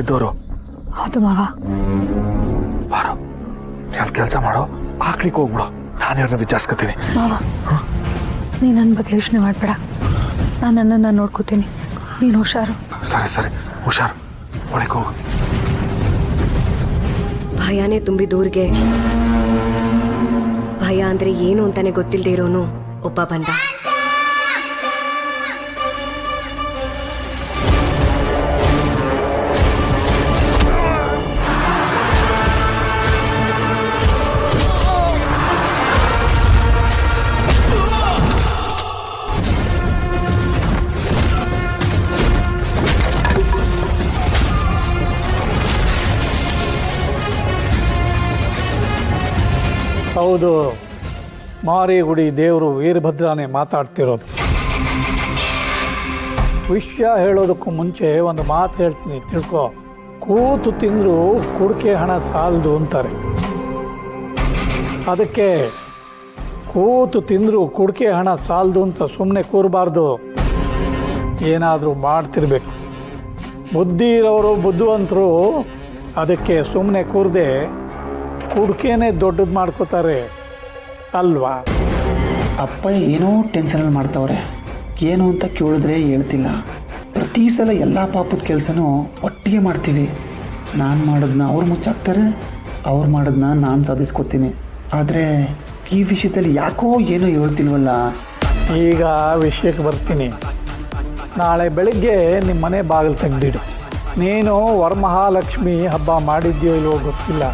ಇದ್ದವರು. ಹೌದು ಮಾವ. ಬಾರೋ, ನೀನು ಕೆಲಸ ಮಾಡೋ, ಆಕ್ಲಿಕ್ಕೆ ಹೋಗ್ಬಿಡು, ನಾನು ಯಾರನ್ನ ವಿಚಾರಿಸ್ಕೊತೀನಿ. ಮಾವ, ನೀ ನನ್ನ ಬಗ್ಗೆ ಯೋಚನೆ ಮಾಡಬೇಡ, ನಾನು ನನ್ನನ್ನು ನೋಡ್ಕೋತೀನಿ, ನೀನು ಹುಷಾರು. ಸರಿ ಹುಷಾರು, ಒಳಗೆ ಹೋಗು. ಭಯನೇ ತುಂಬಿದೂರಿಗೆ ಭಯ ಅಂದ್ರೆ ಏನು ಅಂತಾನೆ ಗೊತ್ತಿಲ್ಲದೆ ಇರೋನು ಒಬ್ಬ ಬಂದ. ಹೌದು, ಮಾರಿಗುಡಿ ದೇವರು ವೀರಭದ್ರನೇ ಮಾತಾಡ್ತಿರೋದು. ವಿಷಯ ಹೇಳೋದಕ್ಕೂ ಮುಂಚೆ ಒಂದು ಮಾತು ಹೇಳ್ತೀನಿ, ತಿಳ್ಕೊ. ಕೂತು ತಿಂದರೂ ಕುಡಿಕೆ ಹಣ ಸಾಲದು ಅಂತಾರೆ. ಅದಕ್ಕೆ ಕೂತು ತಿಂದರೂ ಕುಡಿಕೆ ಹಣ ಸಾಲದು ಅಂತ ಸುಮ್ಮನೆ ಕೂರಬಾರ್ದು, ಏನಾದರೂ ಮಾಡ್ತಿರ್ಬೇಕು. ಬುದ್ಧಿ ಇರೋರು ಬುದ್ಧಿವಂತರು ಅದಕ್ಕೆ ಸುಮ್ಮನೆ ಕೂರದೆ ಕುಡ್ಕೇನೆ ದೊಡ್ಡದು ಮಾಡ್ಕೋತಾರೆ ಅಲ್ವಾ? ಅಪ್ಪ ಏನೋ ಟೆನ್ಷನಲ್ಲಿ ಮಾಡ್ತಾವ್ರೆ, ಏನು ಅಂತ ಕೇಳಿದ್ರೆ ಹೇಳ್ತಿಲ್ಲ. ಪ್ರತಿ ಸಲ ಎಲ್ಲ ಪಾಪದ ಕೆಲಸನೂ ಒಟ್ಟಿಗೆ ಮಾಡ್ತೀವಿ. ನಾನು ಮಾಡೋದನ್ನ ಅವ್ರು ಮುಚ್ಚಾಕ್ತಾರೆ, ಅವ್ರು ಮಾಡೋದನ್ನ ನಾನು ಸಾಧಿಸ್ಕೊತೀನಿ. ಆದರೆ ಈ ವಿಷಯದಲ್ಲಿ ಯಾಕೋ ಏನೋ ಹೇಳ್ತಿಲ್ವಲ್ಲ. ಈಗ ವಿಷಯಕ್ಕೆ ಬರ್ತೀನಿ. ನಾಳೆ ಬೆಳಿಗ್ಗೆ ನಿಮ್ಮ ಮನೆ ಬಾಗಿಲು ತೆಗೆದಿಡು. ನೀನು ವರಮಹಾಲಕ್ಷ್ಮಿ ಹಬ್ಬ ಮಾಡಿದ್ಯೋ ಇಲ್ವೋ ಗೊತ್ತಿಲ್ಲ,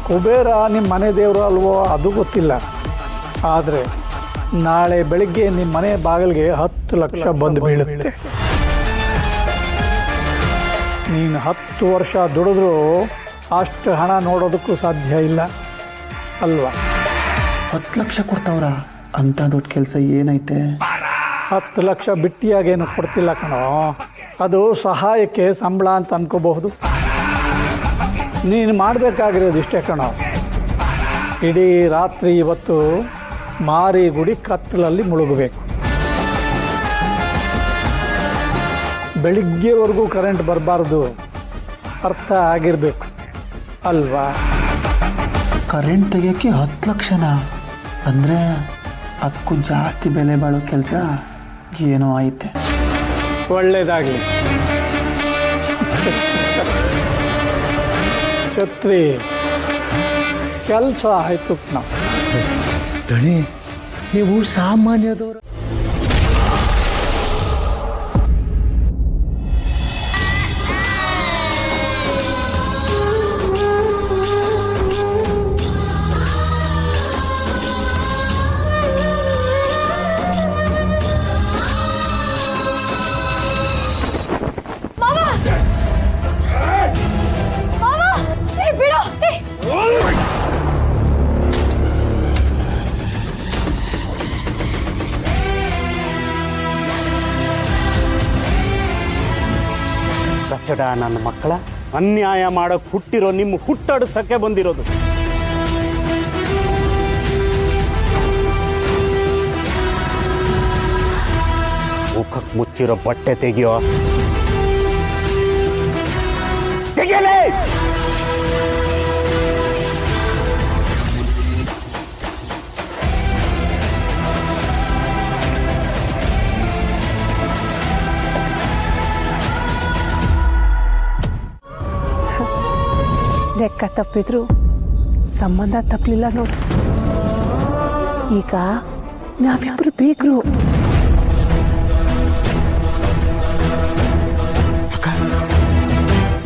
ಕುಬೇರ ನಿಮ್ಮ ಮನೆ ದೇವರು ಅಲ್ವೋ ಅದು ಗೊತ್ತಿಲ್ಲ. ಆದರೆ ನಾಳೆ ಬೆಳಿಗ್ಗೆ ನಿಮ್ಮ ಮನೆ ಬಾಗಿಲಿಗೆ 10 ಲಕ್ಷ ಬಂದು ಬೀಳುತ್ತೆ. ನೀನು 10 ವರ್ಷ ದುಡಿದ್ರೂ ಅಷ್ಟು ಹಣ ನೋಡೋದಕ್ಕೂ ಸಾಧ್ಯ ಇಲ್ಲ ಅಲ್ವಾ? 10 ಲಕ್ಷ ಕೊಡ್ತಾವ್ರ? ಅಂಥ ದೊಡ್ಡ ಕೆಲಸ ಏನೈತೆ? 10 ಲಕ್ಷ ಬಿಟ್ಟಿಯಾಗೇನು ಕೊಡ್ತಿಲ್ಲ ಕಣೋ, ಅದು ಸಹಾಯಕ್ಕೆ ಸಂಬಳ ಅಂತ ಅನ್ಕೋಬಹುದು. ನೀನು ಮಾಡಬೇಕಾಗಿರೋದು ಇಷ್ಟೇ ಕಣೋ, ಇಡೀ ರಾತ್ರಿ ಇವತ್ತು ಮಾರಿಗುಡಿ ಕತ್ತಲಲ್ಲಿ ಮುಳುಗಬೇಕು. ಬೆಳಿಗ್ಗೆವರೆಗೂ ಕರೆಂಟ್ ಬರಬಾರ್ದು, ಅರ್ಥ ಆಗಿರಬೇಕು ಅಲ್ವಾ? ಕರೆಂಟ್ ತೆಗಿಯೋಕ್ಕೆ 10 ಲಕ್ಷನಾ? ಅಂದರೆ ಅದಕ್ಕೂ ಜಾಸ್ತಿ ಬೆಲೆ ಬಾಳೋ ಕೆಲಸ ಏನೋ ಐತೆ. ಒಳ್ಳೇದಾಗಲಿ. ಛತ್ರಿ ಕೆಲಸ ಆಯ್ತು ನಾವು. ದಣಿ, ನೀವು ಸಾಮಾನ್ಯದವರು. ಕಚ್ಚಡ ನನ್ನ ಮಕ್ಕಳ, ಅನ್ಯಾಯ ಮಾಡೋಕ್ಕೆ ಹುಟ್ಟಿರೋ ನಿಮ್ಮ ಹುಟ್ಟಡಿಸಕ್ಕೆ ಬಂದಿರೋದು. ಮುಖಕ್ಕೆ ಮುಚ್ಚಿರೋ ಬಟ್ಟೆ ತೆಗಿಯೋ, ತೆಗಿಯಲೇ. ಲೆಕ್ಕ ತಪ್ಪಿದ್ರು ಸಂಬಂಧ ತಪ್ಪಲಿಲ್ಲ ನೋಡು. ಈಗ ನಾವಿಬ್ಬರು ಬೀಗ್ರು. ಅಕ್ಕ,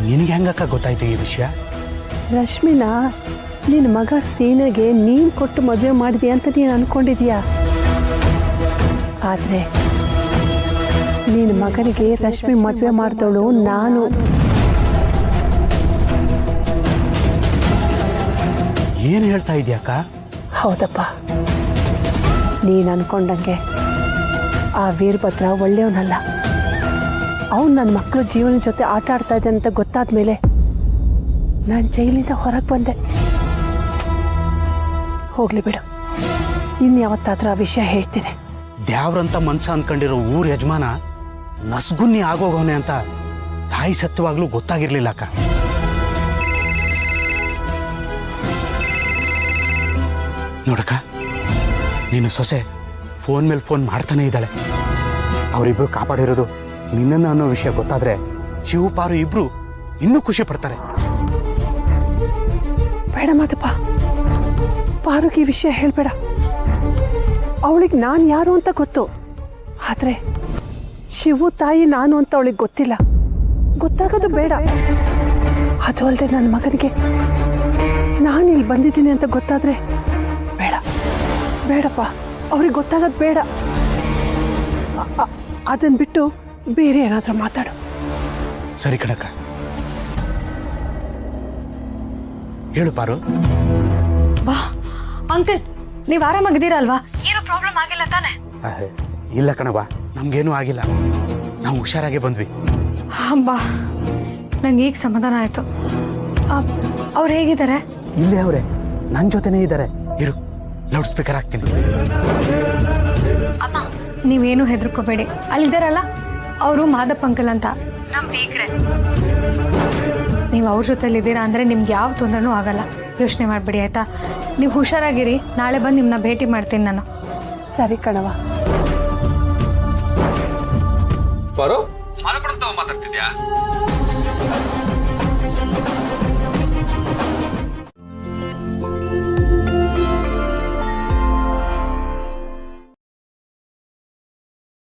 ನಿನಗೆ ಹೆಂಗಕ್ಕ ಗೊತ್ತಾಯ್ತು ಈ ವಿಷಯ? ರಶ್ಮಿನ ನಿನ್ನ ಮಗ ಸೀನೆಗೆ ನೀನು ಕೊಟ್ಟು ಮದುವೆ ಮಾಡಿದ್ಯಾ ಅಂತ ನೀನು ಅನ್ಕೊಂಡಿದ್ಯಾ? ಆದ್ರೆ ನಿನ್ನ ಮಗನಿಗೆ ರಶ್ಮಿ ಮದುವೆ ಮಾಡಿದವಳು ನಾನು. ಏನು ಹೇಳ್ತಾ ಇದೆಯಕ್ಕ? ಹೌದಪ್ಪ, ನೀನು ಅನ್ಕೊಂಡಂಗೆ ಆ ವೀರಭದ್ರ ಒಳ್ಳೆಯವನಲ್ಲ. ಅವನು ನನ್ನ ಮಕ್ಕಳು ಜೀವನ ಜೊತೆ ಆಟ ಆಡ್ತಾ ಇದ್ದೆ ಅಂತ ಗೊತ್ತಾದ ಮೇಲೆ ನಾನು ಜೈಲಿಂದ ಹೊರಗೆ ಬಂದೆ. ಹೋಗ್ಲಿ ಬಿಡು, ಇನ್ಯಾವತ್ತಾದ್ರೂ ಆ ವಿಷಯ ಹೇಳ್ತೀನಿ. ದ್ಯಾವ್ರಂತ ಮನ್ಸ ಅನ್ಕೊಂಡಿರೋ ಊರ್ ಯಜಮಾನ ನಸ್ಗುನ್ನಿ ಆಗೋಗವನೆ ಅಂತ ತಾಯಿ ಸತ್ಯವಾಗ್ಲೂ ಗೊತ್ತಾಗಿರ್ಲಿಲ್ಲ ಅಕ್ಕ. ನೋಡಕ್ಕ, ನಿನ್ನ ಸೊಸೆ ಫೋನ್ ಮೇಲೆ ಫೋನ್ ಮಾಡ್ತಾನೆ ಇದ್ದಾಳೆ. ಅವರಿಬ್ರು ಕಾಪಾಡಿರೋದು ನಿನ್ನನ್ನು ಅನ್ನೋ ವಿಷಯ ಗೊತ್ತಾದ್ರೆ ಶಿವ ಪಾರು ಇಬ್ರು ಇನ್ನೂ ಖುಷಿ ಪಡ್ತಾರೆ. ಬೇಡ ಮಾದಪ್ಪ, ಪಾರುಗೆ ಈ ವಿಷಯ ಹೇಳ್ಬೇಡ. ಅವಳಿಗೆ ನಾನು ಯಾರು ಅಂತ ಗೊತ್ತು, ಆದ್ರೆ ಶಿವು ತಾಯಿ ನಾನು ಅಂತ ಅವಳಿಗೆ ಗೊತ್ತಿಲ್ಲ. ಗೊತ್ತಾಗೋದು ಬೇಡ. ಅದು ಅಲ್ಲದೆ ನನ್ನ ಮಗನಿಗೆ ನಾನು ಇಲ್ಲಿ ಬಂದಿದ್ದೀನಿ ಅಂತ ಗೊತ್ತಾದ್ರೆ ಬೇಡ, ಬೇಡಪ್ಪ, ಅವ್ರಿಗೆ ಗೊತ್ತಾಗೋದು ಬೇಡ. ಅದನ್ನ ಬಿಟ್ಟು ಬೇರೆ ಏನಾದ್ರೂ ಮಾತಾಡು. ಸರಿ ಕಣಕ್ಕ, ಹೇಳು ಪಾರು. ಬಾ ಅಂಕಲ್, ನೀವ್ ಆರಾಮಾಗಿದ್ದೀರಲ್ವಾ? ಏನು ಪ್ರಾಬ್ಲಮ್ ಆಗಿಲ್ಲ ತಾನೆ? ಇಲ್ಲ ಕಣವ್ವ, ನಮ್ಗೇನೂ ಆಗಿಲ್ಲ, ನಾವು ಹುಷಾರಾಗೆ ಬಂದ್ವಿ. ಬಾ, ನಂಗೆ ಈಗ ಸಮಾಧಾನ ಆಯ್ತು. ಅವ್ರು ಹೇಗಿದ್ದಾರೆ? ಇಲ್ಲೇ ಅವರೇ ನನ್ನ ಜೊತೆನೇ ಇದ್ದಾರೆ. ಇರು, ಲೌಡ್ ಸ್ಪೀಕರ್ ಹಾಕ್ತೀನಿ. ಅಮ್ಮ, ನೀವೇನು ಹೆದರ್ಕೋಬೇಡಿ. ಅಲ್ಲಿದ್ದಾರಲ್ಲ, ಅವರು ಮಾದಪ್ಪ ಅಂಕಲ್ ಅಂತ ನಮ್ ಬೀಗ್ರೆ. ನೀವು ಅವ್ರ ಜೊತೆಲಿದ್ದೀರಾ ಅಂದ್ರೆ ನಿಮ್ಗೆ ಯಾವ ತೊಂದರೆನೂ ಆಗಲ್ಲ. ಯೋಚನೆ ಮಾಡ್ಬೇಡಿ ಆಯ್ತಾ? ನೀವು ಹುಷಾರಾಗಿರಿ. ನಾಳೆ ಬಂದು ನಿಮ್ಮನ್ನ ಭೇಟಿ ಮಾಡ್ತೀನಿ ನಾನು. ಸರಿ ಕಣವ. ಪಾರು ಮಾತಾಡ್ತಿದ್ಯಾ?